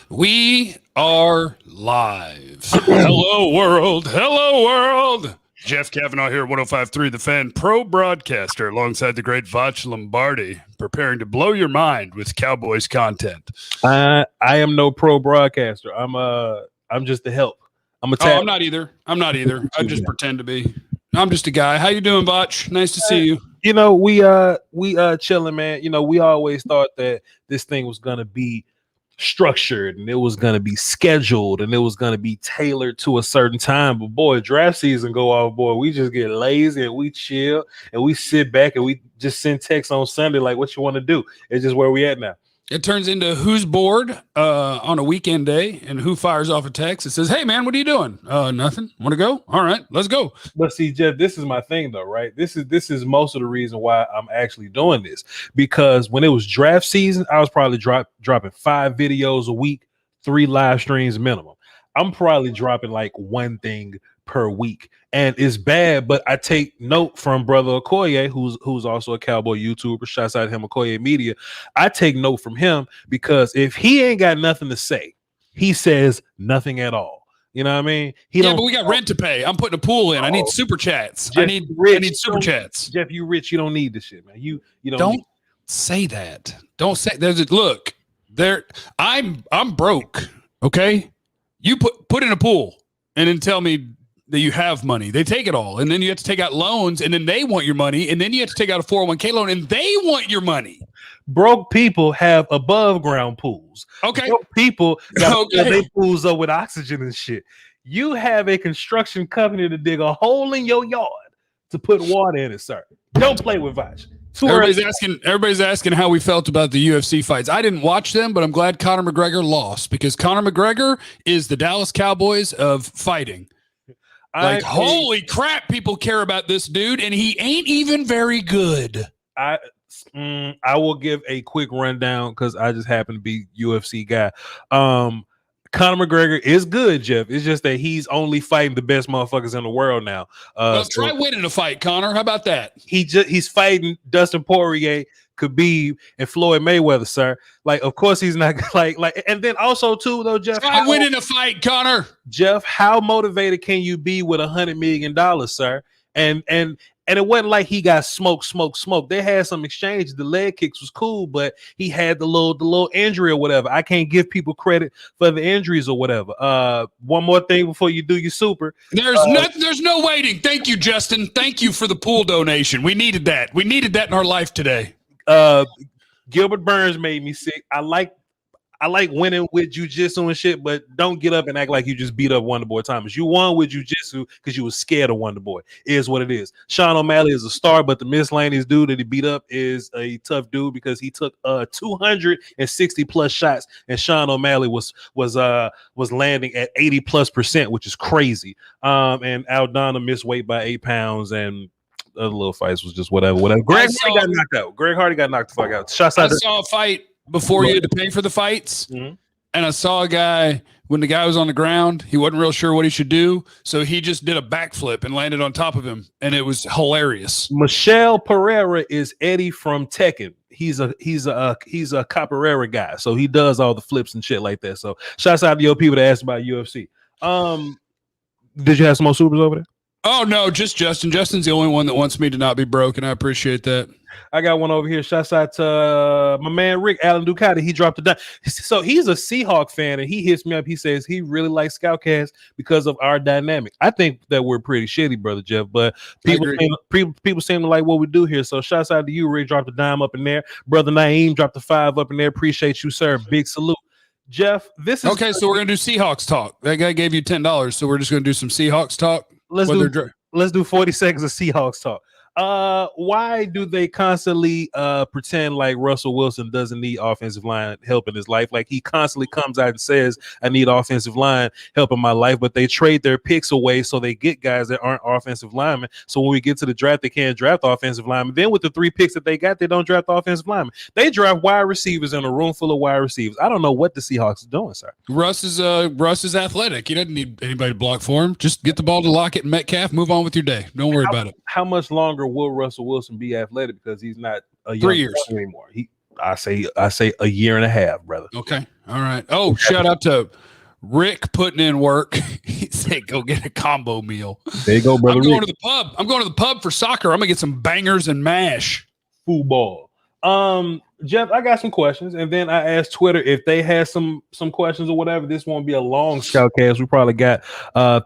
We are live. Hello, world. Hello, world. Jeff Cavanaugh here, 105.3 The Fan, pro broadcaster, alongside the great Voch Lombardi, preparing to blow your mind with Cowboys content. I am no pro broadcaster. I'm just the help. I'm not either. I just pretend to be. I'm just a guy. How you doing, Voch? Nice to see you. You know, we chilling, man. You know, we always thought that this thing was gonna be structured and it was going to be scheduled and it was going to be tailored to a certain time, but boy, draft season go off, boy, we just get lazy and we chill and we sit back and we just send texts on Sunday like, what you want to do? It's just where we at now. It turns into who's bored on a weekend day and who fires off a text. It says, hey, man, what are you doing? Nothing. Want to go? All right, let's go. But see, Jeff, this is my thing, though, right? This is most of the reason why I'm actually doing this, because when it was draft season, I was probably dropping 5 videos a week, 3 live streams minimum. I'm probably dropping like one thing per week, and it's bad, but I take note from brother Okoye, who's also a Cowboy YouTuber. Shouts out to him, Okoye Media. I take note from him because if he ain't got nothing to say, he says nothing at all. You know what I mean? But we got rent to pay. I'm putting a pool in. I need super chats. Jeff, I need super chats. Jeff, you rich. You don't need this shit, man. You don't say that. Don't say there's look there. I'm broke. Okay, you put in a pool and then tell me that you have money. They take it all, and then you have to take out loans, and then they want your money, and then you have to take out a 401k loan, and they want your money. Broke people have above ground pools. Okay. Broke people got they pools up with oxygen and shit. You have a construction company to dig a hole in your yard to put water in it, sir. Don't play with Voch. Everybody's asking how we felt about the UFC fights. I didn't watch them, but I'm glad Conor McGregor lost, because Conor McGregor is the Dallas Cowboys of fighting. Like, holy crap, people care about this dude, and he ain't even very good. I will give a quick rundown because I just happen to be UFC guy. Conor McGregor is good, Jeff. It's just that he's only fighting the best motherfuckers in the world now. Try winning a fight, Conor. How about that? He's fighting Dustin Poirier, Khabib, and Floyd Mayweather, sir. Like, of course he's not like, and then also too though, Jeff. Try winning a fight, Conor. Jeff, how motivated can you be with $100 million, sir? And it wasn't like he got smoked. They had some exchange. The leg kicks was cool, but he had the little injury or whatever. I can't give people credit for the injuries or whatever. One more thing before you do your super. There's no waiting. Thank you, Justin. Thank you for the pool donation. We needed that. We needed that in our life today. Gilbert Burns made me sick. I like winning with jiu-jitsu and shit, but don't get up and act like you just beat up Wonder Boy Thomas. You won with jiu-jitsu because you were scared of Wonder Boy. It is what it is. Sean O'Malley is a star, but the miscellaneous dude that he beat up is a tough dude because he took 260 plus shots, and Sean O'Malley was landing at 80+%, which is crazy. And Aldana missed weight by 8 pounds, and other little fights was just whatever. Greg Hardy got knocked out. Greg Hardy got knocked the fuck out. I saw a fight before you had to pay for the fights. Mm-hmm. And I saw a guy, when the guy was on the ground, he wasn't real sure what he should do. So he just did a backflip and landed on top of him. And it was hilarious. Michelle Pereira is Eddie from Tekken. He's a capoeira guy. So he does all the flips and shit like that. So shouts out to your people that asked about UFC. Did you have some more supers over there? Oh, no, just Justin. Justin's the only one that wants me to not be broke, and I appreciate that. I got one over here. Shouts out to my man Rick, Alan Ducati. He dropped it down. So he's a Seahawks fan, and he hits me up. He says he really likes Scoutkast because of our dynamic. I think that we're pretty shitty, brother Jeff, but people seem to like what we do here. So shouts out to you, Rick. Dropped a dime up in there. Brother Naeem dropped a 5 up in there. Appreciate you, sir. Big salute. Jeff, this is okay. So we're gonna do Seahawks talk. That guy gave you $10, so we're just gonna do some Seahawks talk. Let's do 40 seconds of Seahawks talk. Why do they constantly pretend like Russell Wilson doesn't need offensive line help in his life? Like, he constantly comes out and says, I need offensive line help in my life, but they trade their picks away so they get guys that aren't offensive linemen. So when we get to the draft, they can't draft offensive linemen. Then with the 3 picks that they got, they don't draft offensive linemen. They draft wide receivers in a room full of wide receivers. I don't know what the Seahawks are doing, sir. Russ is athletic. He doesn't need anybody to block for him. Just get the ball to Lockett and Metcalf, move on with your day. Don't worry about it. How much longer will Russell Wilson be athletic, because he's not a young 3 years anymore? I say a year and a half, brother. Okay. All right. Oh, shout out to Rick putting in work. He said, go get a combo meal. There you go, brother. I'm going to the pub. I'm going to the pub for soccer. I'm going to get some bangers and mash. Football. Jeff, I got some questions, and then I asked Twitter if they had some questions or whatever. This won't be a long Scoutcast. We probably got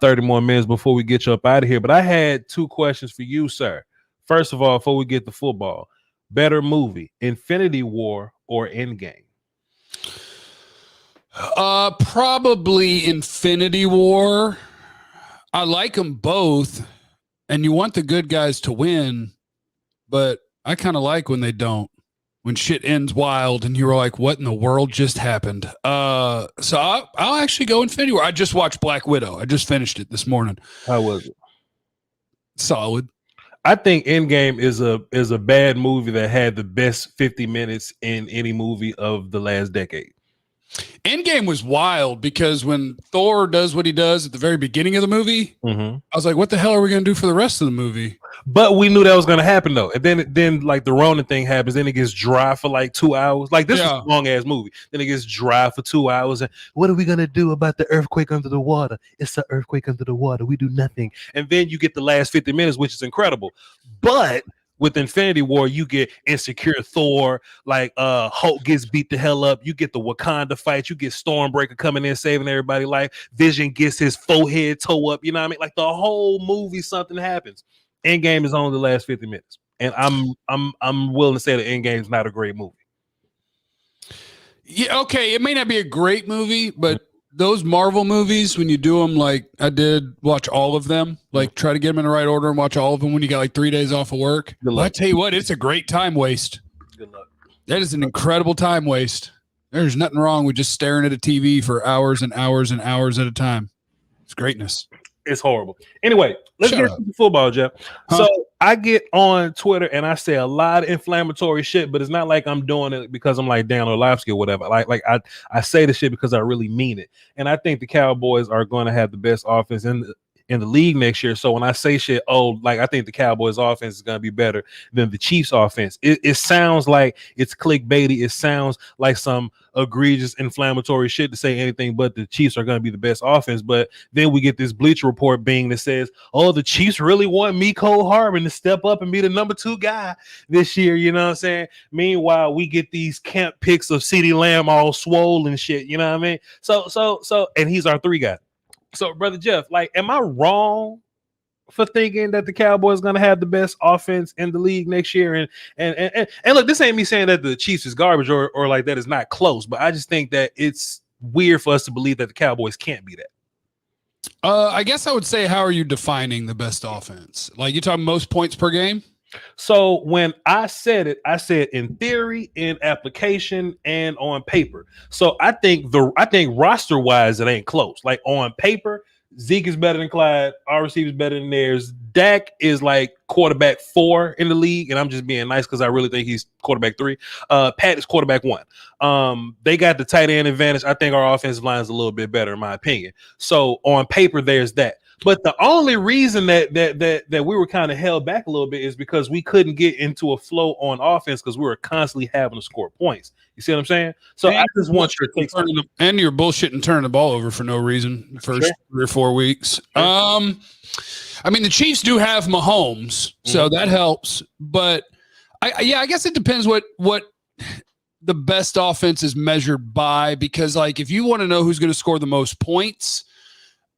30 more minutes before we get you up out of here. But I had 2 questions for you, sir. First of all, before we get to football, better movie, Infinity War or Endgame? Probably Infinity War. I like them both, and you want the good guys to win, but I kind of like when they don't. When shit ends wild and you're like, what in the world just happened? So I'll actually go Infinity War. I just watched Black Widow. I just finished it this morning. How was it? Solid. I think Endgame is a bad movie that had the best 50 minutes in any movie of the last decade. Endgame was wild because when Thor does what he does at the very beginning of the movie, I was like, what the hell are we going to do for the rest of the movie? But we knew that was going to happen, though. And then like the Ronin thing happens. Then it gets dry for like 2 hours. Like this is a long-ass movie. Then it gets dry for 2 hours. And what are we going to do about the earthquake under the water? It's an earthquake under the water. We do nothing. And then you get the last 50 minutes, which is incredible. But with Infinity War, you get insecure Thor, like Hulk gets beat the hell up. You get the Wakanda fight. You get Stormbreaker coming in, saving everybody's life. Vision gets his forehead toe up. You know what I mean? Like the whole movie, something happens. Endgame is only the last 50 minutes. And I'm willing to say that Endgame is not a great movie. Yeah, okay. It may not be a great movie, but those Marvel movies, when you do them, like I did watch all of them, like try to get them in the right order and watch all of them when you got like 3 days off of work. Well, I tell you what, it's a great time waste. Good luck. That is an incredible time waste. There's nothing wrong with just staring at a TV for hours and hours and hours at a time. It's greatness. It's horrible. Anyway, let's get into football, Jeff. So I get on Twitter and I say a lot of inflammatory shit, but it's not like I'm doing it because I'm like Dan Orlovsky or whatever. Like I say the shit because I really mean it. And I think the Cowboys are going to have the best offense in the league next year. So when I say shit, I think the Cowboys offense is going to be better than the Chiefs offense. It sounds like it's clickbaity. It sounds like some egregious inflammatory shit to say anything but the Chiefs are going to be the best offense. But then we get this Bleacher Report being that says, the Chiefs really want Mecole Hardman to step up and be the number 2 guy this year. You know what I'm saying? Meanwhile, we get these camp pics of CeeDee Lamb all swollen and shit. You know what I mean? So, and he's our 3 guy. So, Brother Jeff, like, am I wrong for thinking that the Cowboys going to have the best offense in the league next year? And look, this ain't me saying that the Chiefs is garbage or like that is not close, but I just think that it's weird for us to believe that the Cowboys can't be that. I guess I would say, how are you defining the best offense? Like, you talking most points per game? So when I said it, I said in theory, in application, and on paper. So I think roster wise, it ain't close. Like on paper, Zeke is better than Clyde. Our receiver is better than theirs. Dak is like quarterback 4 in the league, and I'm just being nice because I really think he's quarterback 3. Pat is quarterback 1. They got the tight end advantage. I think our offensive line is a little bit better, in my opinion. So on paper, there's that. But the only reason that we were kind of held back a little bit is because we couldn't get into a flow on offense because we were constantly having to score points. You see what I'm saying? So I just want your take. And you're bullshitting turning the ball over for no reason the first 3 or 4 weeks. I mean, the Chiefs do have Mahomes, so that helps. But I guess it depends what the best offense is measured by, because like if you want to know who's going to score the most points,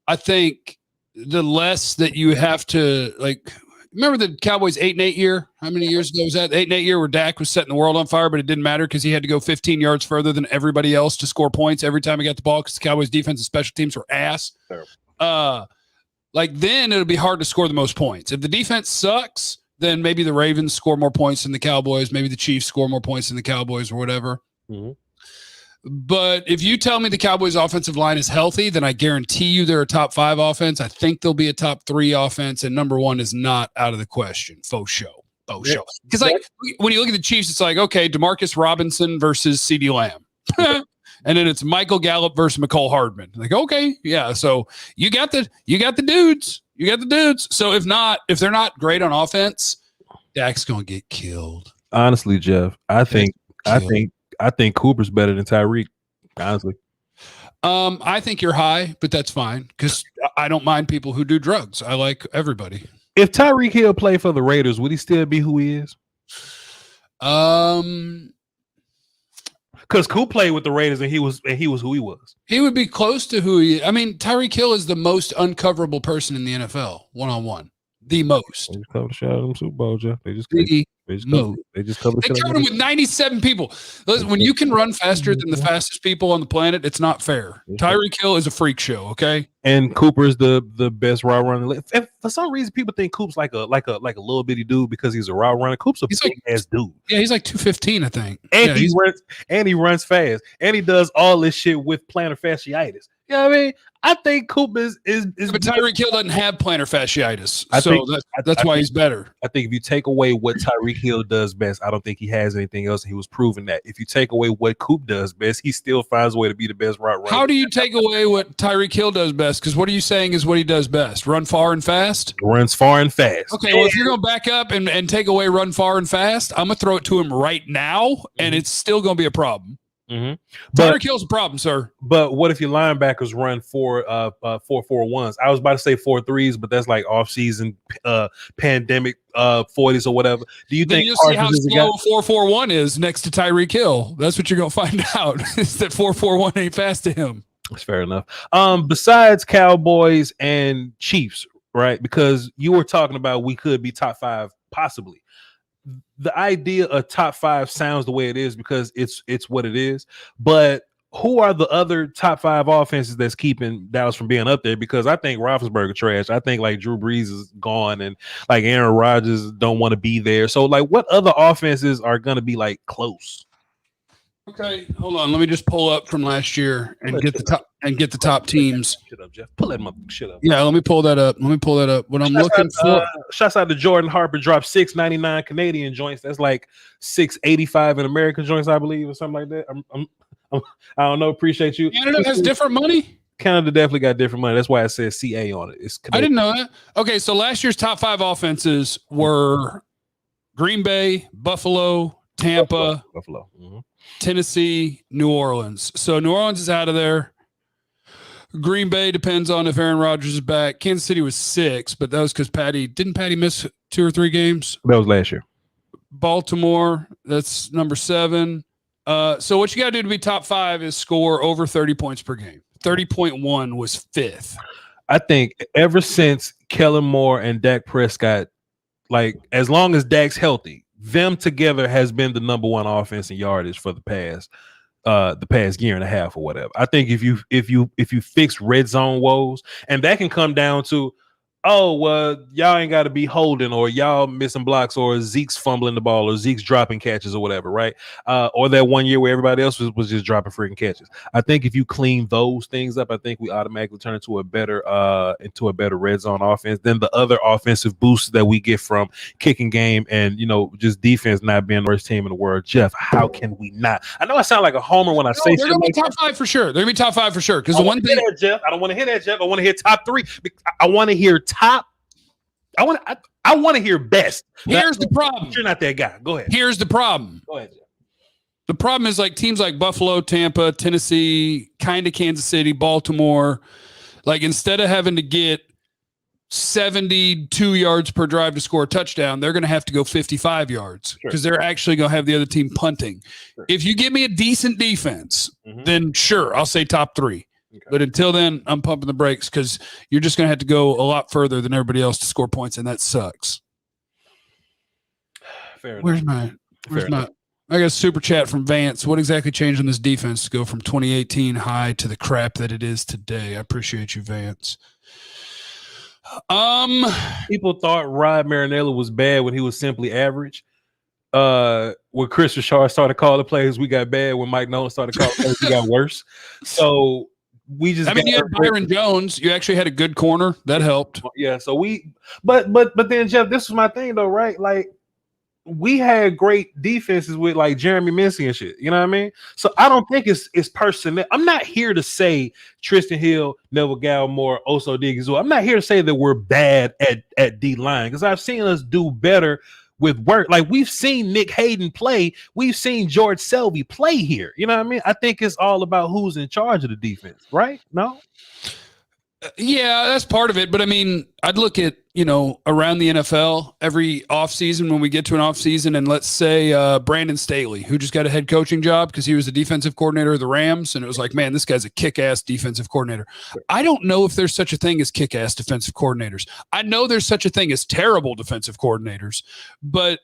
I think the less that you have to, like, remember the Cowboys 8-8 year? How many years ago was that? 8-8 year where Dak was setting the world on fire, but it didn't matter because he had to go 15 yards further than everybody else to score points every time he got the ball because the Cowboys defense and special teams were ass. Like then it'll be hard to score the most points. If the defense sucks, then maybe the Ravens score more points than the Cowboys. Maybe the Chiefs score more points than the Cowboys or whatever. But if you tell me the Cowboys offensive line is healthy, then I guarantee you they're a top 5 offense. I think they'll be a top 3 offense, and number 1 is not out of the question. Faux show. Because like when you look at the Chiefs, it's like, okay, Demarcus Robinson versus CeeDee Lamb. And then it's Michael Gallup versus Mecole Hardman. Like, okay, yeah. So you got the dudes. You got the dudes. So if they're not great on offense, Dak's gonna get killed. Honestly, Jeff, I think Hill. I think Cooper's better than Tyreek, honestly. I think you're high, but that's fine because I don't mind people who do drugs. I like everybody. If Tyreek Hill played for the Raiders, would he still be who he is? Because Coop played with the Raiders and he was who he was. He would be close to who he. I mean, Tyreek Hill is the most uncoverable person in the NFL, one-on-one. The most. They just covered the shot of them Super Bowl, Jeff. They just covered him with 97 people. Listen, when you can run faster than the fastest people on the planet, it's not fair. Tyreek Hill is a freak show, okay? And Cooper's the best route runner. And for some reason, people think Coop's like a little bitty dude because he's a route runner. Coop's a big ass dude. Yeah, he's like 215, I think. And he runs fast. And he does all this shit with plantar fasciitis. You know what I mean? I think Coop is but Tyreek Hill doesn't have plantar fasciitis. That's why he's better. I think if you take away what Tyreek Hill does best, I don't think he has anything else. He was proving that. If you take away what Coop does best, he still finds a way to be the best route runner. How do you take away what Tyreek Hill does best? Because what are you saying is what he does best? Run far and fast? Runs far and fast. Okay, well, if you're going to back up and take away run far and fast, I'm going to throw it to him right now, and it's still going to be a problem. Tyreek Hill's a problem, sir. But what if your linebackers run 4-4-1s? I was about to say 4-3s, but that's like off-season pandemic 40s or whatever. Do you think you'll see how slow 4-4-1 is next to Tyreek Hill? That's what you're gonna find out. Is that 4-4-1 ain't fast to him? That's fair enough. Besides Cowboys and Chiefs, right? Because you were talking about we could be top 5 possibly. The idea of top 5 sounds the way it is because it's what it is. But who are the other top 5 offenses that's keeping Dallas from being up there? Because I think Roethlisberger trash. I think like Drew Brees is gone and like Aaron Rodgers don't want to be there. So like what other offenses are going to be like close? Okay, hold on. Let me just pull up from last year and get the top teams. Shut up, Jeff. Pull that motherfucker shit up. Yeah, let me pull that up. What I'm looking for. Shouts out to Jordan Harper. Dropped $6.99 Canadian joints. That's like $6.85 in American joints, I believe, or something like that. I don't know. Appreciate you. Canada has different money. Canada definitely got different money. That's why it says CA on it. I didn't know that. Okay, so last year's top 5 offenses were Green Bay, Buffalo, Tampa, Buffalo. Tennessee, New Orleans. So New Orleans is out of there. Green Bay depends on if Aaron Rodgers is back. Kansas City was 6, but that was because didn't Patty miss 2 or 3 games? That was last year. Baltimore, that's number 7. So what you got to do to be top 5 is score over 30 points per game. 30.1 was 5th. I think ever since Kellen Moore and Dak Prescott, like as long as Dak's healthy, them together has been the number 1 offense in yardage for the past year and a half or whatever. I think if you fix red zone woes, and that can come down to, oh, well, y'all ain't got to be holding, or y'all missing blocks, or Zeke's fumbling the ball, or Zeke's dropping catches or whatever, right? Or that one year where everybody else was just dropping freaking catches. I think if you clean those things up, I think we automatically turn into a better red zone offense than the other offensive boosts that we get from kicking game and, just defense not being the worst team in the world. Jeff, how can we not? I know I sound like a homer when I say they're going to be top 5 for sure. They're going to be top 5 for sure. Because the one thing, Jeff, I don't want to hear that, Jeff. I want to hear top 3. I want to hear top. I want to hear best. Here's the problem. You're not that guy. Go ahead. Here's the problem. Go ahead, Jeff. The problem is like teams like Buffalo, Tampa, Tennessee, kind of Kansas City, Baltimore. Like instead of having to get 72 yards per drive to score a touchdown, they're going to have to go 55 yards because they're actually going to have the other team punting. Sure. If you give me a decent defense, then sure, I'll say top 3. Okay. But until then, I'm pumping the brakes because you're just going to have to go a lot further than everybody else to score points, and that sucks. Fair Where's enough. my? I got a super chat from Vance. What exactly changed on this defense to go from 2018 high to the crap that it is today? I appreciate you, Vance. People thought Rod Marinelli was bad when he was simply average. When Chris Richard started calling plays, we got bad. When Mike Nolan started calling plays, we got worse. So we just. You had Byron Jones. You actually had a good corner that helped. Yeah. So but then Jeff, this was my thing though, right? Like we had great defenses with like Jeremy Mincey and shit. You know what I mean? So I don't think it's personnel. I'm not here to say Tristan Hill, Neville Gallimore, Oso Diggs. I'm not here to say that we're bad at D line because I've seen us do better with work. Like we've seen Nick Hayden play, we've seen George Selvey play here. You know what I mean? I think it's all about who's in charge of the defense, right? No? Yeah, that's part of it. But I mean, I'd look at, around the NFL every offseason when we get to an offseason, and let's say Brandon Staley, who just got a head coaching job because he was the defensive coordinator of the Rams. And it was like, man, this guy's a kick-ass defensive coordinator. I don't know if there's such a thing as kick-ass defensive coordinators. I know there's such a thing as terrible defensive coordinators, but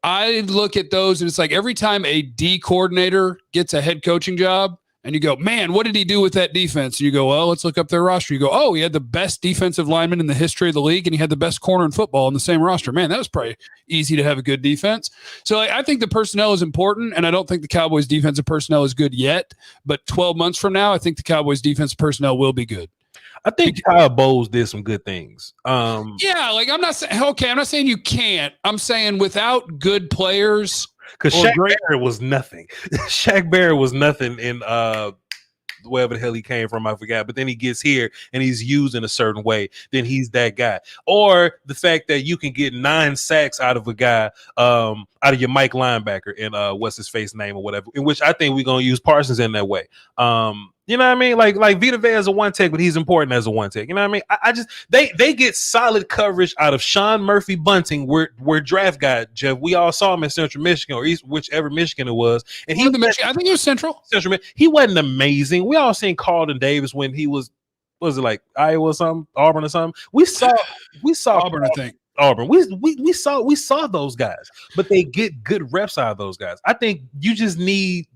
I look at those and it's like every time a D coordinator gets a head coaching job, and you go, man, what did he do with that defense? And you go, well, let's look up their roster. You go, oh, he had the best defensive lineman in the history of the league, and he had the best corner in football on the same roster. Man, that was probably easy to have a good defense. So I think the personnel is important, and I don't think the Cowboys' defensive personnel is good yet. But 12 months from now, I think the Cowboys' defensive personnel will be good. I think Kyle Bowles did some good things. Yeah, like I'm not saying you can't. I'm saying without good players. Because Shaq Barrett was nothing. Shaq Barrett was nothing in wherever the hell he came from, I forgot. But then he gets here and he's used in a certain way. Then he's that guy. Or the fact that you can get 9 sacks out of a guy, out of your Mike linebacker in what's his face name or whatever. In which I think we're gonna use Parsons in that way. You know what I mean? Like Vita Vea is a one tech, but he's important as a one tech. You know what I mean? I just they get solid coverage out of Sean Murphy Bunting, where draft guy Jeff. We all saw him in Central Michigan or East, whichever Michigan it was, and I think it was Central. He wasn't amazing. We all seen Carlton Davis when he was it like Iowa or something, Auburn or something. We saw Auburn, I think. Auburn. We saw those guys, but they get good reps out of those guys. I think you just need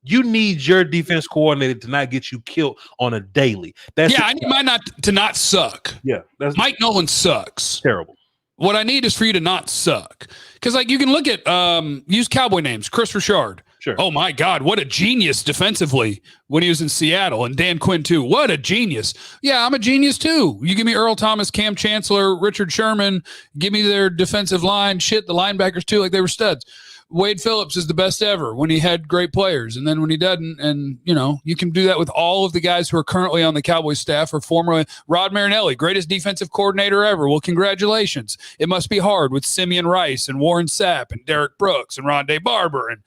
your defense coordinator to not get you killed on a daily. I need mine to not suck. Yeah, Mike Nolan sucks. Terrible. What I need is for you to not suck, because like you can look at use Cowboy names, Chris Richard. Sure. Oh my God, what a genius defensively when he was in Seattle, and Dan Quinn too. What a genius! Yeah, I'm a genius too. You give me Earl Thomas, Cam Chancellor, Richard Sherman. Give me their defensive line. Shit, the linebackers too, like they were studs. Wade Phillips is the best ever when he had great players, and then when he doesn't, and you can do that with all of the guys who are currently on the Cowboys staff or formerly. Rod Marinelli, greatest defensive coordinator ever. Well, congratulations. It must be hard with Simeon Rice and Warren Sapp and Derek Brooks and Rondé Barber, and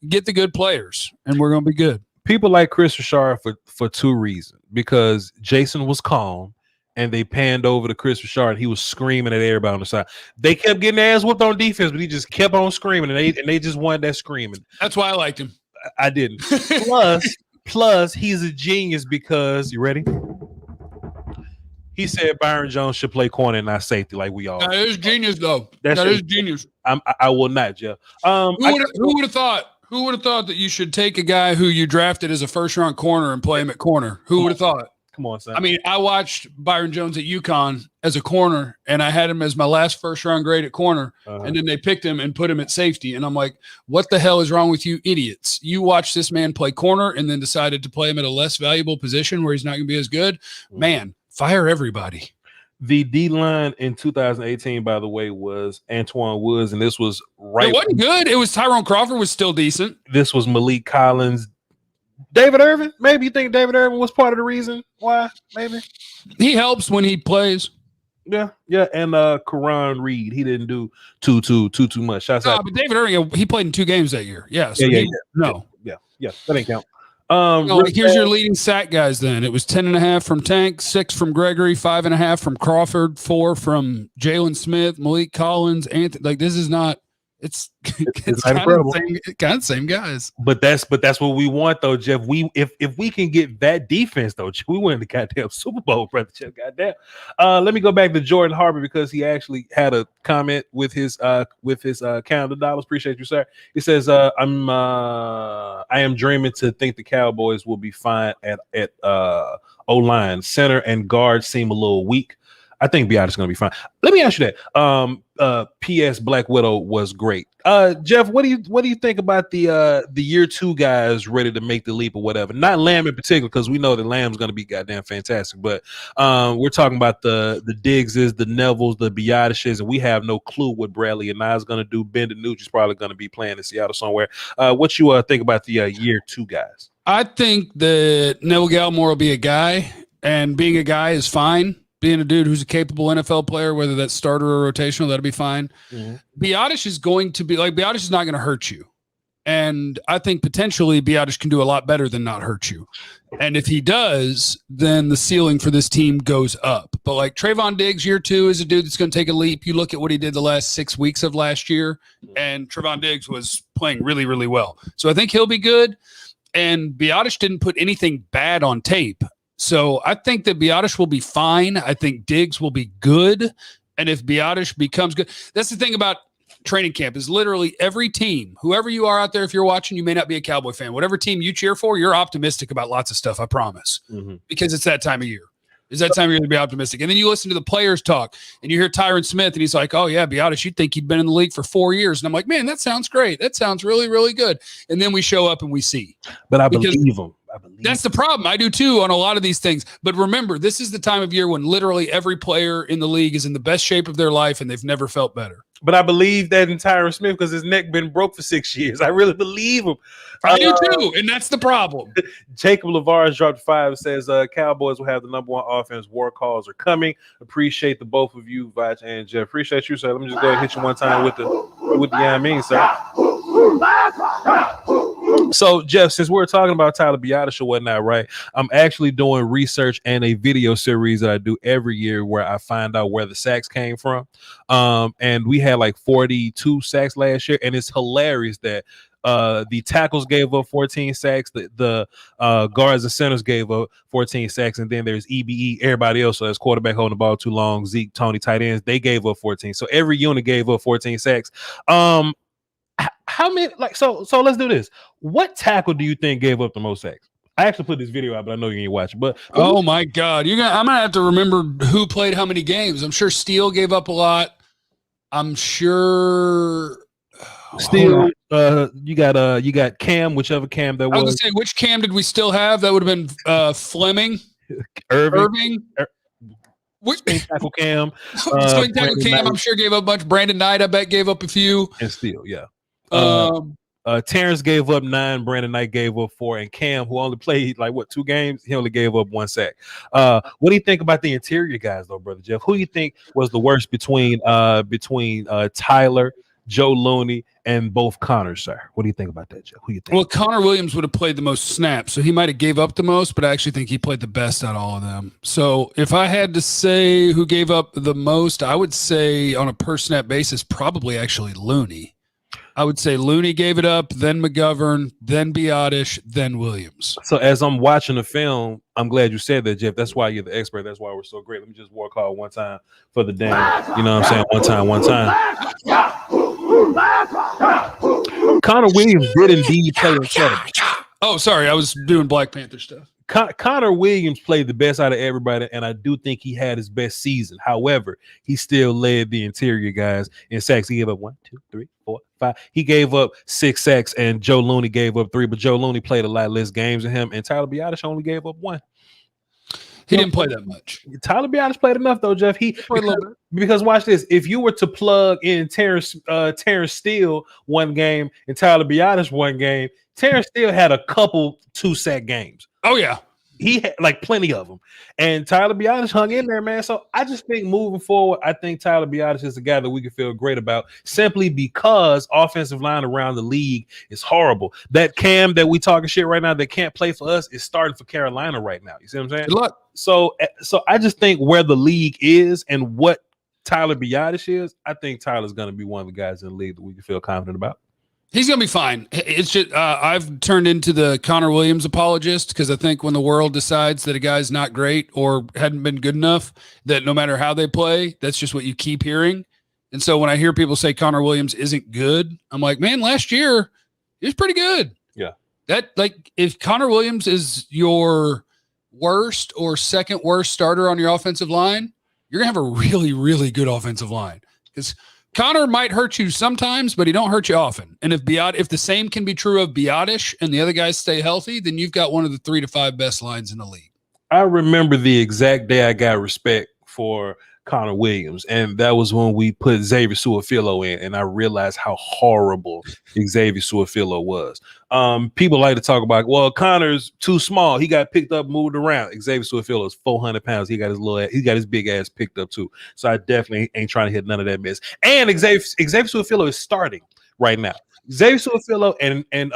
get the good players, and we're going to be good. People like Chris Richard for 2 reasons: because Jason was calm, and they panned over to Chris Richard, and he was screaming at everybody on the side. They kept getting their ass whooped on defense, but he just kept on screaming, and they just wanted that screaming. That's why I liked him. I didn't. Plus, he's a genius because you ready? He said Byron Jones should play corner and not safety, like we all. That is genius, though. That is genius. I will not, Jeff. Who would have thought? Who would have thought that you should take a guy who you drafted as a first-round corner and play him at corner? Who would have thought? Come on, son. I mean, I watched Byron Jones at UConn as a corner, and I had him as my last first-round grade at corner, and then they picked him and put him at safety. And I'm like, what the hell is wrong with you idiots? You watched this man play corner and then decided to play him at a less valuable position where he's not going to be as good? Man, fire everybody. The D-line in 2018, by the way, was Antoine Woods, and this was right. It wasn't good. It was Tyrone Crawford was still decent. This was Malik Collins. David Irvin? Maybe you think David Irvin was part of the reason why? Maybe he helps when he plays. Yeah. And Karan Reed, he didn't do too much. Shots out. But David Irvin, he played in 2 games that year. Yeah. So Yeah. That ain't count. Here's your leading sack guys. Then it was 10.5 from Tank, 6 from Gregory, 5.5 from Crawford, 4 from Jalen Smith, Malik Collins, Anthony. Like this is not. It's kind of the same guys. But that's what we want, though, Jeff. If we can get that defense, though, we win the goddamn Super Bowl, brother. Jeff, goddamn. Let me go back to Jordan Harper because he actually had a comment with his calendar dollars. Appreciate you, sir. He says, I am dreaming to think the Cowboys will be fine at O-line. Center and guard seem a little weak. I think Beyonce's going to be fine. Let me ask you that. P.S. Black Widow was great. Jeff, what do you think about the year 2 guys ready to make the leap or whatever? Not Lamb in particular, because we know that Lamb's going to be goddamn fantastic. But we're talking about the Diggses, the Nevilles, the Biotishes, and we have no clue what Bradley and Nye is going to do. Ben DiNucci's probably going to be playing in Seattle somewhere. What you think about the year 2 guys? I think that Neville Gallimore will be a guy, and being a guy is fine. being a dude who's a capable NFL player, whether that's starter or rotational, that'll be fine. Biotish is going to be like, Biotish is not going to hurt you. And I think potentially Biotish can do a lot better than not hurt you. And if he does, then the ceiling for this team goes up. But like Trayvon Diggs, year 2 is a dude that's going to take a leap. You look at what he did the last 6 weeks of last year, and Trayvon Diggs was playing really, really well. So I think he'll be good. And Biotish didn't put anything bad on tape. So I think that Biotish will be fine. I think Diggs will be good. And if Biotish becomes good, that's the thing about training camp is literally every team, whoever you are out there, if you're watching, you may not be a Cowboy fan, whatever team you cheer for, you're optimistic about lots of stuff, I promise, because it's that time of year. It's that time of year to be optimistic. And then you listen to the players talk and you hear Tyron Smith and he's like, oh yeah, Biotish, you'd think he'd been in the league for 4 years. And I'm like, man, that sounds great. That sounds really, really good. And then we show up and we see. But I believe him. That's the problem. I do too on a lot of these things. But remember, this is the time of year when literally every player in the league is in the best shape of their life and they've never felt better. But I believe that in Tyron Smith because his neck been broke for 6 years. I really believe him. I do too, and that's the problem. Jacob Lavar's dropped 5. Says Cowboys will have the number 1 offense. War calls are coming. Appreciate the both of you, Voch and Jeff. Appreciate you, sir. Let me just go ahead and hit you one time with the yeah, I mean, sir. So, Jeff, since we're talking about Tyler Biotish or whatnot, right? I'm actually doing research and a video series that I do every year where I find out where the sacks came from. And we had like 42 sacks last year, and it's hilarious that the tackles gave up 14 sacks, the guards and centers gave up 14 sacks, and then there's EBE, everybody else. So that's quarterback holding the ball too long, Zeke, Tony, tight ends, they gave up 14. So every unit gave up 14 sacks. How many? Like so let's do this. What tackle do you think gave up the most sacks? I actually put this video out, but I know you ain't watching. But oh my God, I'm gonna have to remember who played how many games. I'm sure Steele gave up a lot. I'm sure Steele. You got Cam, whichever Cam that was. I was gonna say, which Cam did we still have? That would have been Fleming, Irving. Which tackle Cam? Swing tackle Cam, I'm sure gave up a bunch. Brandon Knight, I bet gave up a few. And Steele, yeah. Terrence gave up 9, Brandon Knight gave up 4, and Cam, who only played like 2 games, he only gave up 1 sack. What do you think about the interior guys, though, brother Jeff? Who do you think was the worst between Tyler, Joe Looney, and both Connors, sir? What do you think about that, Jeff? Who do you think? Well, Connor Williams would have played the most snaps, so he might have gave up the most, but I actually think he played the best out of all of them. So if I had to say who gave up the most, I would say on a per snap basis, probably actually Looney. I would say Looney gave it up, then McGovern, then Biotish, then Williams. So as I'm watching the film, I'm glad you said that, Jeff. That's why you're the expert. That's why we're so great. Let me just work hard one time for the damn, you know what I'm saying? One time. Connor Williams did indeed play incredible. Oh, sorry. I was doing Black Panther stuff. Connor Williams played the best out of everybody, and I do think he had his best season. However, he still led the interior guys in sacks. He gave up 1, 2, 3, 4, 5. He gave up 6 sacks, and Joe Looney gave up 3. But Joe Looney played a lot less games than him, and Tyler Biotish only gave up 1. He didn't play that much. Tyler Biotish played enough, though, Jeff. Because watch this. If you were to plug in Terrence Steele one game and Tyler Biotish one game, Terrence Steele had a couple 2-sack games. Oh, yeah. He had like plenty of them. And Tyler Biotish hung in there, man. So I just think moving forward, I think Tyler Biotish is the guy that we can feel great about simply because offensive line around the league is horrible. That Cam that we talking shit right now that can't play for us is starting for Carolina right now. You see what I'm saying? Good luck. So I just think where the league is and what Tyler Biotish is, I think Tyler's going to be one of the guys in the league that we can feel confident about. He's going to be fine. It's just I've turned into the Connor Williams apologist because I think when the world decides that a guy's not great or hadn't been good enough, that no matter how they play, that's just what you keep hearing. And so when I hear people say Connor Williams isn't good, I'm like, man, last year he was pretty good. Yeah. That like if Connor Williams is your worst or second worst starter on your offensive line, you're going to have a really, really good offensive line because Connor might hurt you sometimes, but he don't hurt you often. And if the same can be true of Biotish and the other guys stay healthy, then you've got one of the 3 to 5 best lines in the league. I remember the exact day I got respect for Connor Williams, and that was when we put Xavier Su'a-Filo in, and I realized how horrible Xavier Su'a-Filo was. People like to talk about, well, Connor's too small. He got picked up, moved around. Xavier Su'a-Filo is 400 pounds. He got his big ass picked up too. So I definitely ain't trying to hit none of that mess. And Xavier Su'a-Filo is starting right now. Xavier Su'a-Filo and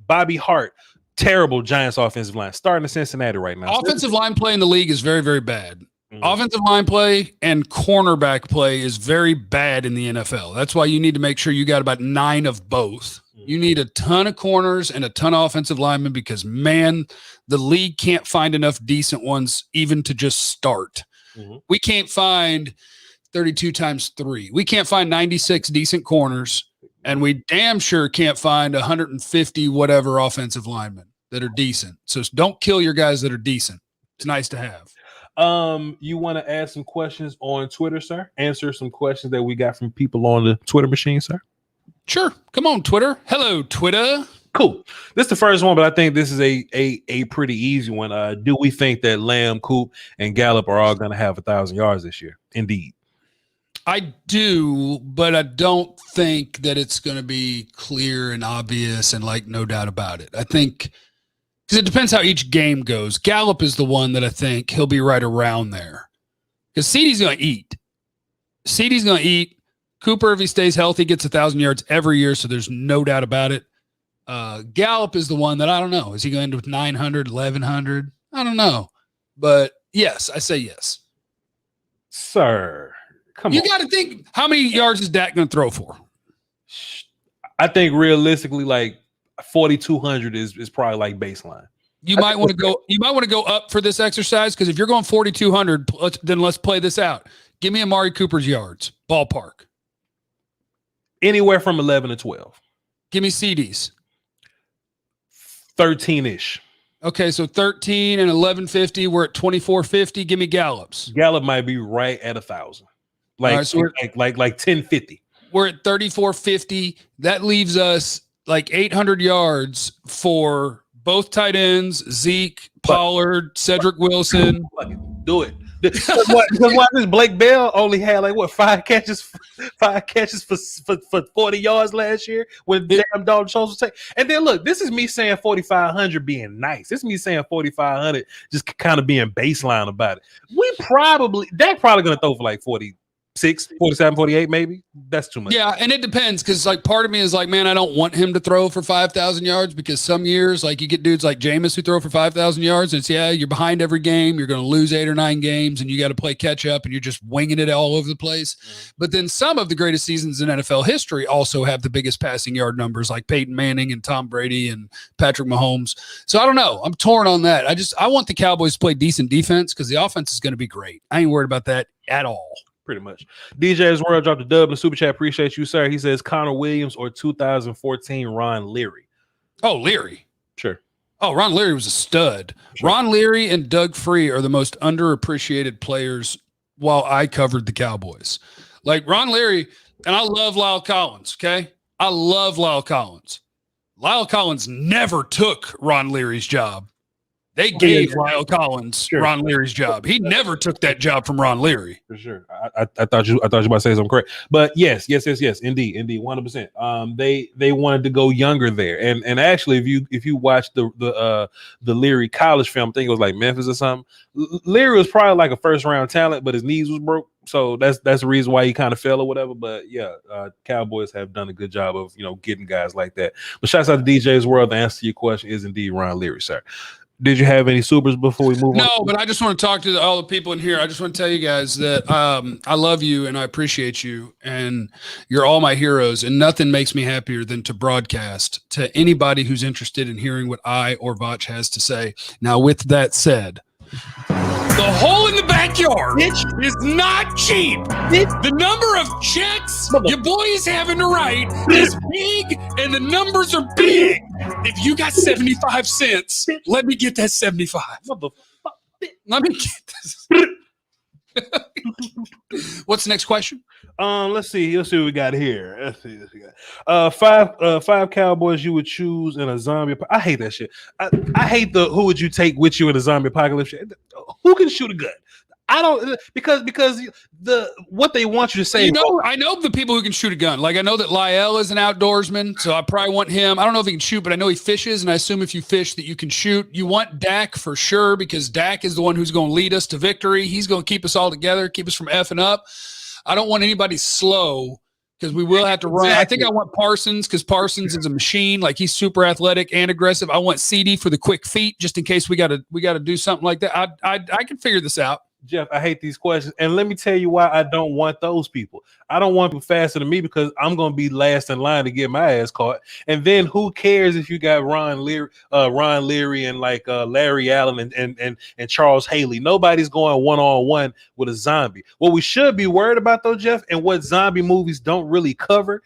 Bobby Hart, terrible Giants offensive line, starting in Cincinnati right now. Offensive line play in the league is very, very bad. Mhm. Offensive line play and cornerback play is very bad in the NFL. That's why you need to make sure you got about 9 of both. You need a ton of corners and a ton of offensive linemen because, man, the league can't find enough decent ones even to just start. Mhm. We can't find 32 times 3. We can't find 96 decent corners. And we damn sure can't find 150 whatever offensive linemen that are decent. So don't kill your guys that are decent. It's nice to have. You want to ask some questions on Twitter, sir? Answer some questions that we got from people on the Twitter machine, sir? Sure. Come on, Twitter. Hello, Twitter. Cool. This is the first one, but I think this is a pretty easy one. Do we think that Lamb, Coop, and Gallup are all going to have 1,000 yards this year? Indeed. I do, but I don't think that it's going to be clear and obvious and like no doubt about it. I think because it depends how each game goes. Gallup is the one that I think he'll be right around there because CeeDee's going to eat. CeeDee's going to eat. Cooper, if he stays healthy, gets 1,000 yards every year, so there's no doubt about it. Gallup is the one that I don't know. Is he going to end with 900, 1,100? I don't know. But yes, I say yes. Sir. Come on. You got to think, how many yards is Dak going to throw for? I think realistically, like 4,200 is probably like baseline. You might want to go. You might want to go up for this exercise because if you're going 4,200, then let's play this out. Give me Amari Cooper's yards, ballpark. Anywhere from 11 to 12. Give me CeeDee's. 13-ish. Okay, so 13 and 1150. We're at 2450. Give me Gallup's. Gallup might be right at 1,000. Like, right, so like 1050. We're at 3450. That leaves us like 800 yards for both tight ends, Zeke, Pollard, Cedric Wilson. Do it. Because why this Blake Bell only had like what 5 catches for 40 yards last year when damn Dalton Schultz was taking. And then look, this is me saying 4,500 being nice. This is me saying 4,500 just kind of being baseline about it. Dak probably gonna throw for like 46, 47, 48 maybe. That's too much. Yeah, and it depends because like part of me is like, man, I don't want him to throw for 5,000 yards because some years like you get dudes like Jameis who throw for 5,000 yards and it's you're behind every game, you're going to lose 8 or 9 games and you got to play catch up and you're just winging it all over the place. Mm-hmm. But then some of the greatest seasons in NFL history also have the biggest passing yard numbers like Peyton Manning and Tom Brady and Patrick Mahomes. So I don't know. I'm torn on that. I want the Cowboys to play decent defense because the offense is going to be great. I ain't worried about that at all. Pretty much. DJ's World dropped a dub in the super chat. Appreciate you, sir. He says Connor Williams or 2014 Ron Leary. Oh, Leary. Sure. Oh, Ron Leary was a stud. Sure. Ron Leary and Doug Free are the most underappreciated players while I covered the Cowboys. Like Ron Leary, and I love Lyle Collins, okay? I love Lyle Collins. Lyle Collins never took Ron Leary's job. They gave Lyle Collins Ron Leary's job. He never took that job from Ron Leary. For sure. I thought you were about to say something correct. But yes, indeed, 100%. They wanted to go younger there. And actually if you watch the Leary college film, I think it was like Memphis or something. Leary was probably like a first round talent, but his knees was broke. So that's the reason why he kind of fell or whatever. But yeah, Cowboys have done a good job of getting guys like that. But shouts out to DJ's World. The answer to your question is indeed Ron Leary, sir. Did you have any supers before we move on? No, but I just want to talk to all the people in here. I just want to tell you guys that I love you and I appreciate you and you're all my heroes and nothing makes me happier than to broadcast to anybody who's interested in hearing what I or Voch has to say. Now, with that said, the hole in the backyard is not cheap. The number of checks your boy is having to write is big, and the numbers are big. If you got 75 cents, let me get that 75. Let me get this. What's the next question? Let's see what we got here. Let's see what we got. Five Cowboys you would choose in a zombie. I hate that shit. I hate the who would you take with you in a zombie apocalypse shit. Who can shoot a gun? I don't because the what they want you to say. I know the people who can shoot a gun. Like I know that Lyle is an outdoorsman, so I probably want him. I don't know if he can shoot, but I know he fishes, and I assume if you fish that you can shoot. You want Dak for sure because Dak is the one who's going to lead us to victory. He's going to keep us all together, keep us from effing up. I don't want anybody slow because we will have to run. Exactly. I think I want Parsons because Parsons is a machine. Like he's super athletic and aggressive. I want CD for the quick feet just in case we got to do something like that. I can figure this out. Jeff, I hate these questions. And let me tell you why I don't want those people. I don't want people faster than me because I'm going to be last in line to get my ass caught. And then who cares if you got Ron Leary and like Larry Allen and Charles Haley. Nobody's going one-on-one with a zombie. What we should be worried about, though, Jeff, and what zombie movies don't really cover,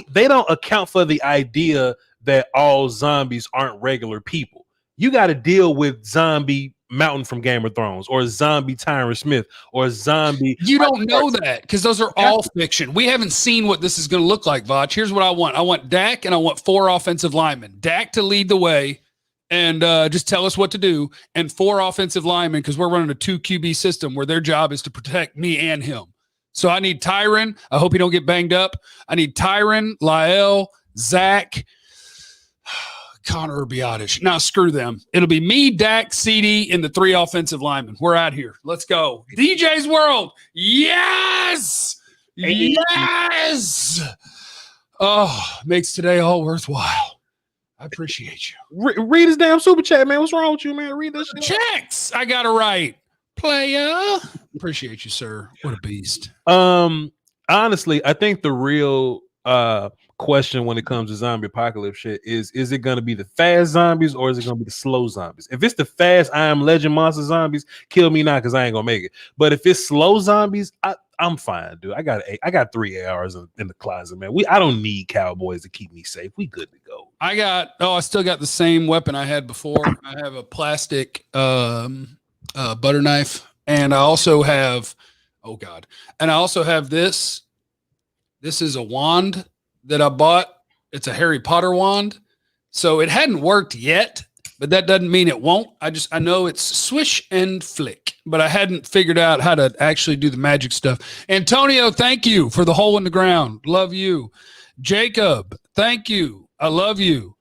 they don't account for the idea that all zombies aren't regular people. You got to deal with zombie Mountain from Game of Thrones or zombie Tyron Smith or zombie. You don't know that because those are all fiction. We haven't seen what this is going to look like, Voch. Here's what I want. I want Dak and I want 4 offensive linemen. Dak to lead the way and just tell us what to do, and 4 offensive linemen because we're running a 2 QB system where their job is to protect me and him. So I need Tyron. I hope he don't get banged up. I need Tyron, Lyle, Zach, Connor or Biotish. Now screw them. It'll be me, Dak, CD, and the 3 offensive linemen. We're out here. Let's go. DJ's World. Yes. Yes. Oh, makes today all worthwhile. I appreciate you. Read his damn super chat, man. What's wrong with you, man? Read this shit. Checks. I got it right. Playa. Appreciate you, sir. What a beast. Honestly, I think the real question when it comes to zombie apocalypse shit is it going to be the fast zombies or is it going to be the slow zombies? If it's the fast I Am Legend monster zombies, kill me now because I ain't gonna make it. But if it's slow zombies, I'm fine, dude. I got 3 ARs in the closet, man. I don't need Cowboys to keep me safe. We good to go. I still got the same weapon I had before. I have a plastic butter knife, and I also have this. This is a wand that I bought. It's a Harry Potter wand. So it hadn't worked yet, but that doesn't mean it won't. I know it's swish and flick, but I hadn't figured out how to actually do the magic stuff. Antonio, thank you for the hole in the ground. Love you. Jacob, thank you. I love you.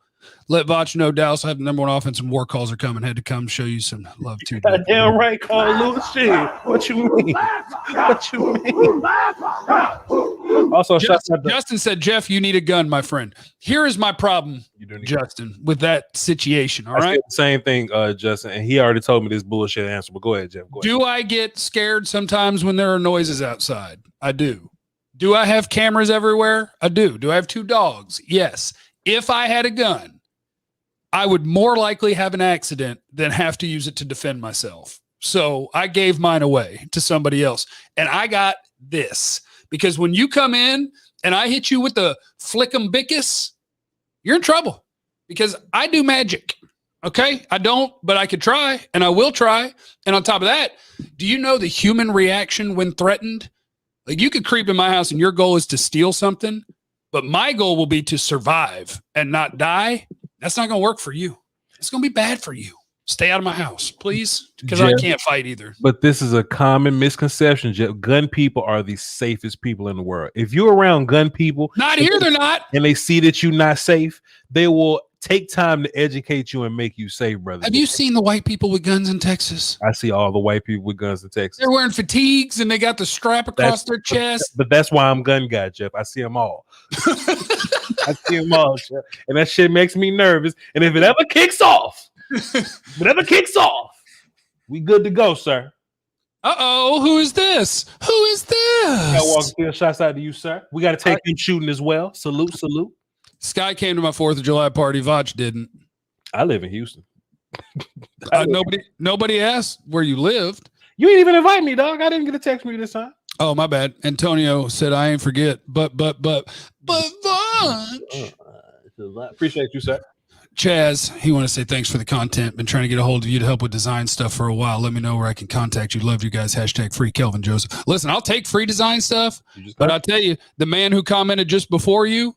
Let Voch know Dallas will have the #1 offense and war calls are coming. Had to come show you some love too. Damn right, Carl Lewis. Shit. What you mean? What you mean? Also, Justin said, Jeff, you need a gun, my friend. Here is my problem, Justin, with that situation. All right. Same thing, Justin. And he already told me this bullshit answer, but go ahead, Jeff. Go ahead. Do I get scared sometimes when there are noises outside? I do. Do I have cameras everywhere? I do. Do I have 2 dogs? Yes. If I had a gun, I would more likely have an accident than have to use it to defend myself. So I gave mine away to somebody else. And I got this because when you come in and I hit you with the flick'em-bickus, you're in trouble because I do magic. Okay. I don't, but I could try and I will try. And on top of that, do you know the human reaction when threatened? Like you could creep in my house and your goal is to steal something, but my goal will be to survive and not die. That's not going to work for you. It's going to be bad for you. Stay out of my house, please, because I can't fight either. But this is a common misconception, Jeff. Gun people are the safest people in the world. If you're around gun people, not here, they're not, and they see that you're not safe, they will take time to educate you and make you safe, brother. Have you seen the white people with guns in Texas? I see all the white people with guns in Texas. They're wearing fatigues and they got the strap across their chest. But that's why I'm gun guy, Jeff. I see them all. I see them all, Jeff. And that shit makes me nervous. And if it ever kicks off, we good to go, sir. Uh-oh, who is this? Who is this? Got walking field shots out to you, sir. We got to take them shooting as well. Salute. Sky came to my 4th of July party. Voch didn't. I live in Houston. Nobody asked where you lived. You ain't even invite me, dog. I didn't get a text from you this time. Oh, my bad. Antonio said I ain't forget. But Voch. Appreciate you, sir. Chaz, he want to say thanks for the content. Been trying to get a hold of you to help with design stuff for a while. Let me know where I can contact you. Love you guys. #free Kelvin Joseph. Listen, I'll take free design stuff, but I'll tell you, the man who commented just before you,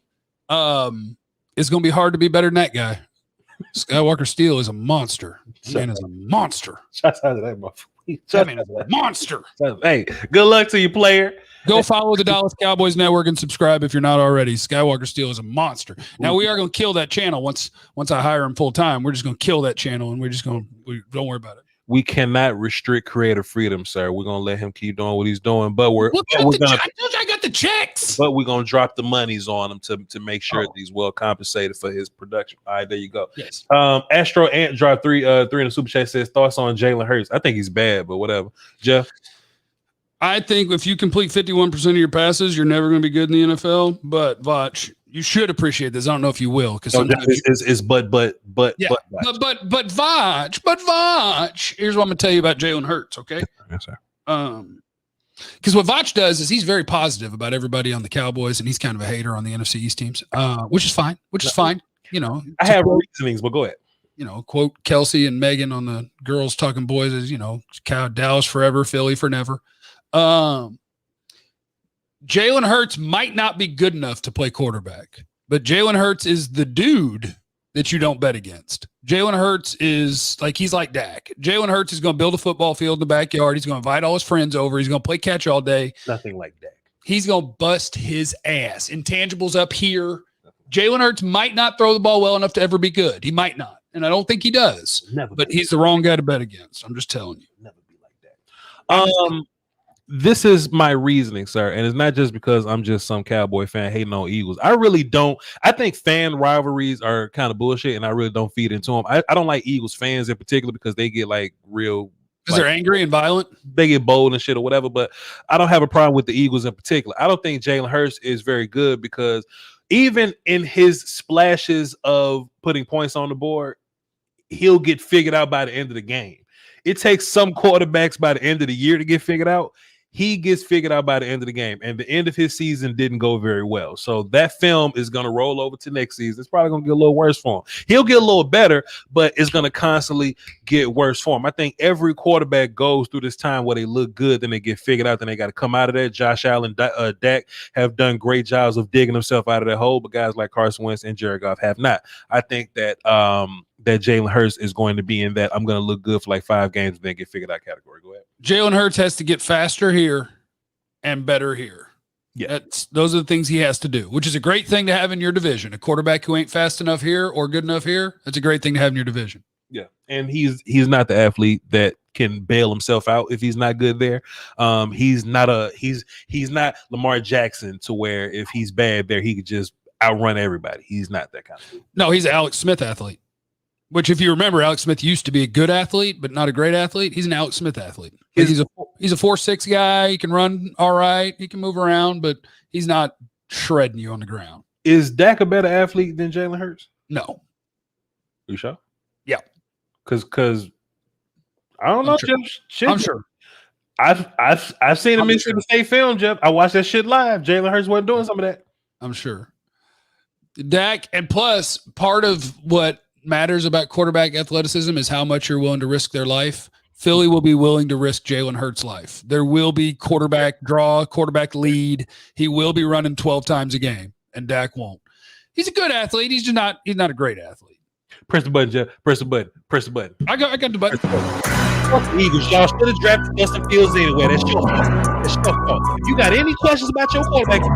it's going to be hard to be better than that guy. Skywalker Steel is a monster. Man is a monster. Shots out of that motherfucker. That man is a monster. Hey, good luck to you, player. Go follow the Dallas Cowboys Network and subscribe if you're not already. Skywalker Steel is a monster. Now we are going to kill that channel once I hire him full time. We're just going to kill that channel, and don't worry about it. We cannot restrict creative freedom, sir. We're gonna let him keep doing what he's doing, but I got the checks. But we're gonna drop the monies on him to make sure that he's well compensated for his production. All right, there you go. Yes. Astro Ant dropped three in the super chat, says thoughts on Jalen Hurts. I think he's bad, but whatever. Jeff. I think if you complete 51% of your passes, you're never going to be good in the NFL. But Voch, you should appreciate this. I don't know if you will, because sometimes but Voch. Here's what I'm going to tell you about Jalen Hurts. Okay. Yes, sir. Because what Voch does is he's very positive about everybody on the Cowboys, and he's kind of a hater on the NFC East teams, which is fine. You know, I have reasonings, but go ahead. You know, quote Kelsey and Megan on the Girls Talking Boys is, you know, Dallas forever, Philly for never. Jalen Hurts might not be good enough to play quarterback, but Jalen Hurts is the dude that you don't bet against. Jalen Hurts is he's like Dak. Jalen Hurts is going to build a football field in the backyard. He's going to invite all his friends over. He's going to play catch all day. Nothing like Dak. He's going to bust his ass. Intangibles up here. Jalen Hurts might not throw the ball well enough to ever be good. He might not. And I don't think he does. But he's the wrong guy to bet against. I'm just telling you. Never be like that. This is my reasoning, sir, and it's not just because I'm just some Cowboy fan hating on Eagles. I really don't. I think fan rivalries are kind of bullshit, and I really don't feed into them. I don't like Eagles fans in particular because they get real. Because they're angry and violent. They get bold and shit or whatever, but I don't have a problem with the Eagles in particular. I don't think Jalen Hurts is very good because even in his splashes of putting points on the board, he'll get figured out by the end of the game. It takes some quarterbacks by the end of the year to get figured out. He gets figured out by the end of the game, and the end of his season didn't go very well. So that film is going to roll over to next season. It's probably going to get a little worse for him. He'll get a little better, but it's going to constantly get worse for him. I think every quarterback goes through this time where they look good, then they get figured out, then they got to come out of that. Josh Allen, Dak have done great jobs of digging himself out of that hole, but guys like Carson Wentz and Jared Goff have not. I think that that Jalen Hurts is going to be in that I'm going to look good for 5 games and then get figured out category. Go ahead. Jalen Hurts has to get faster here and better here. Yeah, those are the things he has to do, which is a great thing to have in your division. A quarterback who ain't fast enough here or good enough here, that's a great thing to have in your division. Yeah, and he's not the athlete that can bail himself out if he's not good there. He's not Lamar Jackson to where if he's bad there, he could just outrun everybody. He's not that kind of dude. No, he's an Alex Smith athlete. Which, if you remember, Alex Smith used to be a good athlete, but not a great athlete. He's an Alex Smith athlete. He's a 4'6" guy. He can run all right. He can move around, but he's not shredding you on the ground. Is Dak a better athlete than Jalen Hurts? No. You sure? Yeah. Because I don't know. I'm sure. I've seen him in Mississippi State film, Jeff. I watched that shit live. Jalen Hurts wasn't doing some of that. I'm sure. Dak, and plus, part of what matters about quarterback athleticism is how much you're willing to risk their life. Philly will be willing to risk Jalen Hurts' life. There will be quarterback draw, quarterback lead. He will be running 12 times a game, and Dak won't. He's a good athlete. He's not a great athlete. Press the button, Jeff. Press the button. I got the button. Fuck the Eagles. Y'all should have drafted Justin Fields anyway. That's your fault. If you got any questions about your quarterback, the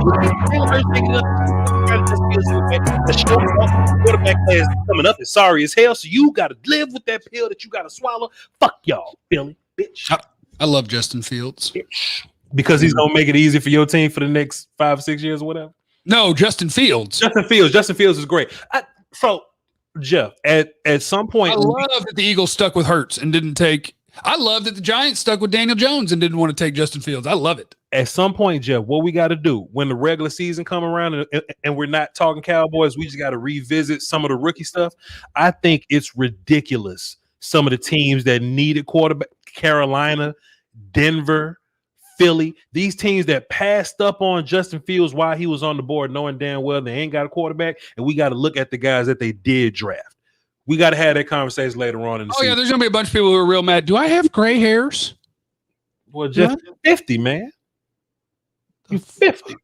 quarterback class coming up is sorry as hell, so you got to live with that pill that you got to swallow. Fuck y'all, Billy, bitch. I love Justin Fields. Bitch. Because he's going to make it easy for your team for the next 5 or 6 years or whatever? No, Justin Fields. Justin Fields is great. So, Jeff, at some point, I love that the Eagles stuck with Hurts and didn't take. I love that the Giants stuck with Daniel Jones and didn't want to take Justin Fields. I love it. At some point, Jeff, what we got to do when the regular season come around and we're not talking Cowboys, we just got to revisit some of the rookie stuff. I think it's ridiculous. Some of the teams that needed quarterback, Carolina, Denver, Philly, these teams that passed up on Justin Fields while he was on the board, knowing damn well they ain't got a quarterback, and we got to look at the guys that they did draft. We got to have that conversation later on in the season. Yeah, there's going to be a bunch of people who are real mad. Do I have gray hairs? Well, just 50, man. You're 50.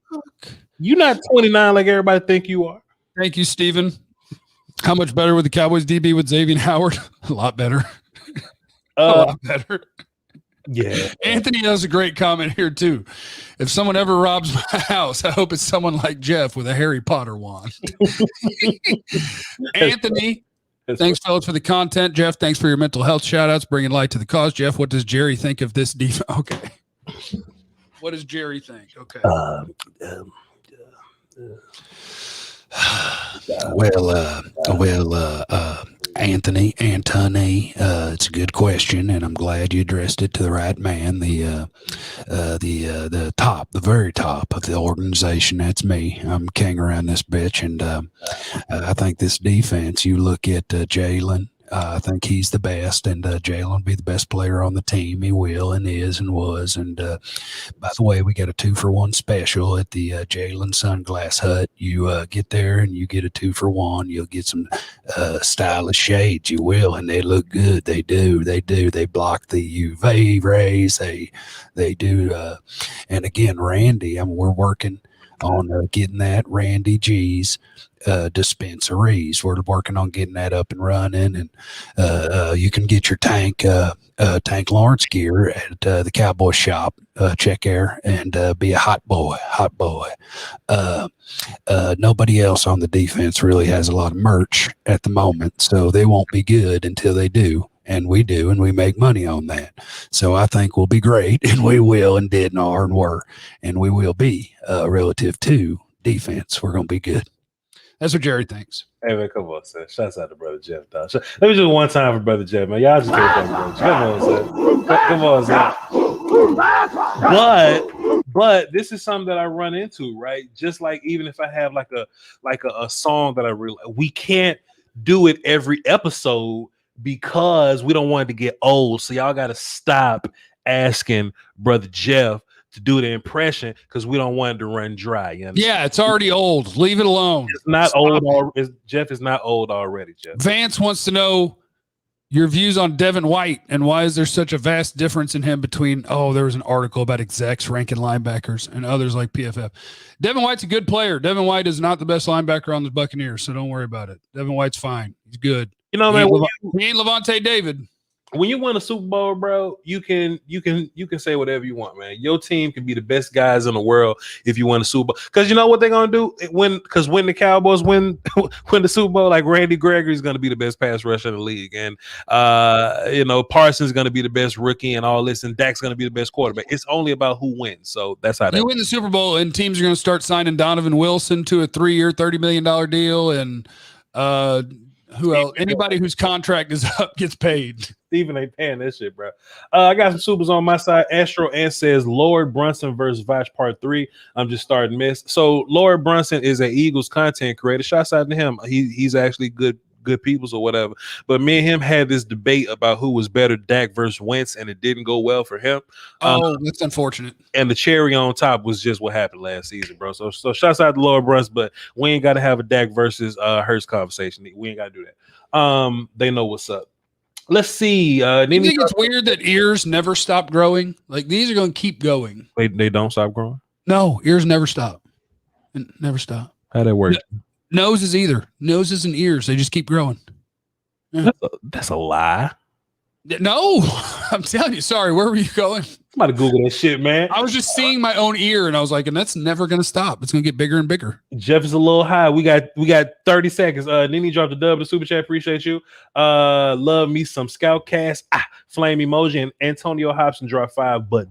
You're not 29 like everybody think you are. Thank you, Steven. How much better would the Cowboys DB with Xavier Howard? A lot better. A lot better. Yeah. Anthony has a great comment here too. If someone ever robs my house, I hope it's someone like Jeff with a Harry Potter wand. Anthony, thanks, fellas, for the content. Jeff, thanks for your mental health shout-outs, bringing light to the cause. Jeff, what does Jerry think of this defense? Okay. What does Jerry think? Okay. Anthony, it's a good question, and I'm glad you addressed it to the right man. The very top of the organization. That's me. I'm king around this bitch, and I think this defense. You look at Jalen. I think he's the best, and Jalen will be the best player on the team. He will, and is, and was. And by the way, we got a 2-for-1 special at the Jalen Sunglass Hut. You get there and you get a 2-for-1. You'll get some stylish shades. You will, and they look good. They do. They block the UV rays. They do. And again, Randy, we're working on getting that Randy G's dispensaries. We're working on getting that up and running, and you can get your Tank Lawrence gear at the Cowboy shop. Check there and be a hot boy. Nobody else on the defense really has a lot of merch at the moment, so they won't be good until they do. And we do, and we make money on that. So I think we'll be great, and we will, and did, and are, and were, and we will be relative to defense. We're going to be good. That's what Jerry thinks. Hey, man, come on, son. Shouts out to Brother Jeff, dog. Let me just one time for Brother Jeff, man. Y'all just take that, Brother Jeff. Come on, son. But this is something that I run into, right? Just like even if I have like a song that I really, we can't do it every episode because we don't want it to get old. So y'all got to stop asking Brother Jeff to do the impression because we don't want it to run dry. You understand? Yeah, it's already old. Leave it alone. It's not old. Jeff is not old already, Jeff. Vance wants to know your views on Devin White and why is there such a vast difference in him between, there was an article about execs ranking linebackers and others like PFF. Devin White's a good player. Devin White is not the best linebacker on the Buccaneers, so don't worry about it. Devin White's fine. He's good. You know, man, he ain't Levante David. When you win a Super Bowl, bro, you can say whatever you want, man. Your team can be the best guys in the world if you win a Super Bowl. Because you know what they're gonna do when the Cowboys win the Super Bowl, like Randy Gregory's gonna be the best pass rusher in the league, and Parsons gonna be the best rookie and all this, and Dak's gonna be the best quarterback. It's only about who wins. So that's how you win the Super Bowl, and teams are gonna start signing Donovan Wilson to a 3-year, $30 million deal, and who else? Anybody whose contract is up gets paid. Steven ain't paying that shit, bro. I got some supers on my side. Astro Ant says Lord Brunson versus Voch Part 3. I'm just starting miss. So Lord Brunson is an Eagles content creator. Shouts out to him. He's actually good peoples or whatever. But me and him had this debate about who was better, Dak versus Wentz, and it didn't go well for him. That's unfortunate. And the cherry on top was just what happened last season, bro. So shouts out to Lord Brunson, but we ain't got to have a Dak versus Hurts conversation. We ain't got to do that. They know what's up. Let's see. You think it's weird that ears never stop growing? Like these are going to keep going. They don't stop growing? No, ears never stop. Never stop. How that work? Noses either. Noses and ears, they just keep growing. Yeah. That's a lie. No, I'm telling you. Sorry, where were you going? I'm about to Google that shit, man. I was just seeing my own ear, and I was like, and that's never going to stop. It's going to get bigger and bigger. Jeff is a little high. We got 30 seconds. Nini dropped a dub in the super chat. Appreciate you. Love me some Scoutcast. Flame emoji. And Antonio Hobson dropped 5. But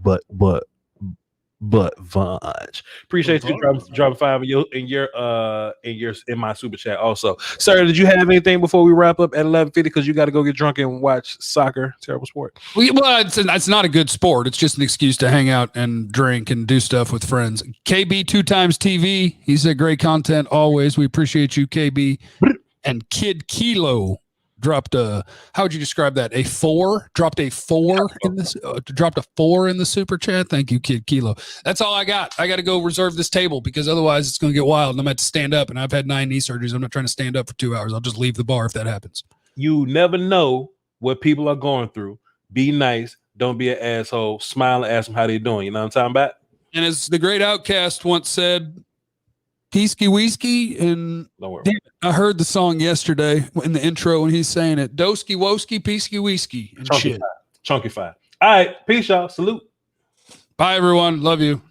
Vonch. Appreciate you dropping 5 in my super chat also. Sir, did you have anything before we wrap up at 11:50? Because you got to go get drunk and watch soccer. Terrible sport. Well, it's not a good sport. It's just an excuse to hang out and drink and do stuff with friends. KB 2 times TV. He said great content always. We appreciate you, KB. And Kid Kilo dropped how would you describe that? A 4? Dropped a 4 in this. Dropped a 4 in the super chat. Thank you, Kid Kilo. That's all I got. I got to go reserve this table because otherwise it's going to get wild. And I'm going to have to stand up. And I've had 9 knee surgeries. I'm not trying to stand up for 2 hours. I'll just leave the bar if that happens. You never know what people are going through. Be nice. Don't be an asshole. Smile and ask them how they doing. You know what I'm talking about? And as the great Outcast once said, Peasky Whiskey, and I heard the song yesterday in the intro when he's saying it. Doski Woski Peasky Whiskey and Chunky shit. Chunky 5. All right, peace, y'all. Salute. Bye, everyone. Love you.